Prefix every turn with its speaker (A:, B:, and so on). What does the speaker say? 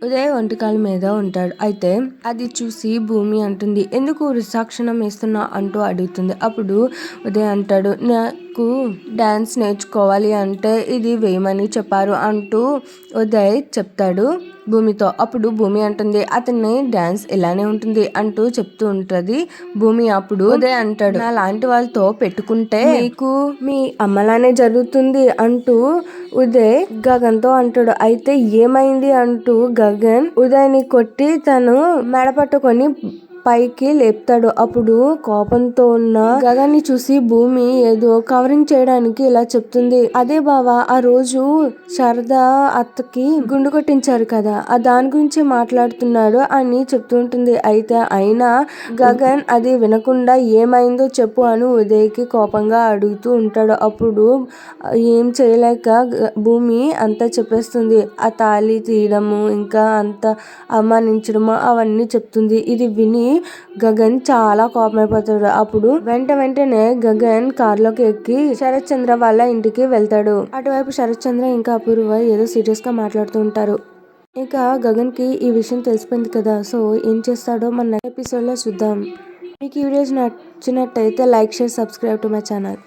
A: ఉదయ్ ఒంటికాల మీద ఉంటాడు. అయితే అది చూసి భూమి అంటుంది, ఎందుకు వృద్ధాక్షణం వేస్తున్నా అంటూ అడుగుతుంది. అప్పుడు ఉదయ్ అంటాడు, నాకు డాన్స్ నేర్చుకోవాలి అంటే ఇది వేయమని చెప్పారు అంటూ ఉదయ్ చెప్తాడు భూమితో. అప్పుడు భూమి అంటుంది, అతన్ని డాన్స్ ఇలానే ఉంటుంది అంటూ చెప్తూ ఉంటది భూమి. అప్పుడు ఉదయ్ అంటాడు, నా లాంటి వాళ్ళతో పెట్టుకుంటే మీకు మీ అమ్మలానే జరుగుతుంది అంటూ ఉదయ్ గగన్ తో అంటాడు. అయితే ఏమైంది అంటూ గగన్ ఉదయ్ ని కొట్టి తను మెడ పట్టుకొని పైకి లేపుతాడు. అప్పుడు కోపంతో ఉన్న గగన్ ని చూసి భూమి ఏదో కవరింగ్ చేయడానికి ఇలా చెప్తుంది, అదే బావా ఆ రోజు శారదా అత్తకి గుండు కొట్టించారు కదా, ఆ దాని గురించి మాట్లాడుతున్నాడు అని చెప్తూ ఉంటుంది. అయితే అయినా గగన్ అది వినకుండా ఏమైందో చెప్పు అని ఉదయ్ కి కోపంగా అడుగుతూ ఉంటాడు. అప్పుడు ఏం చేయలేక భూమి అంతా చెప్పేస్తుంది, ఆ తాళి తీయడము ఇంకా అంత అవమానించడము అవన్నీ చెప్తుంది. ఇది విని గగన్ చాలా కోపమైపోతాడు. అప్పుడు వెంటనే గగన్ కార్లోకి ఎక్కి శరత్ చంద్ర వాళ్ళ ఇంటికి వెళ్తాడు. అటువైపు శరత్ చంద్ర ఇంకా అపూర్వ ఏదో సీరియస్ గా మాట్లాడుతూ ఉంటారు. ఇక గగన్ కి ఈ విషయం తెలిసిపోయింది కదా, సో ఏం చేస్తాడో మన నెక్స్ట్ ఎపిసోడ్ లో చూద్దాం. మీకు ఈ వీడియోస్ నచ్చినట్టయితే like, share, subscribe to my channel.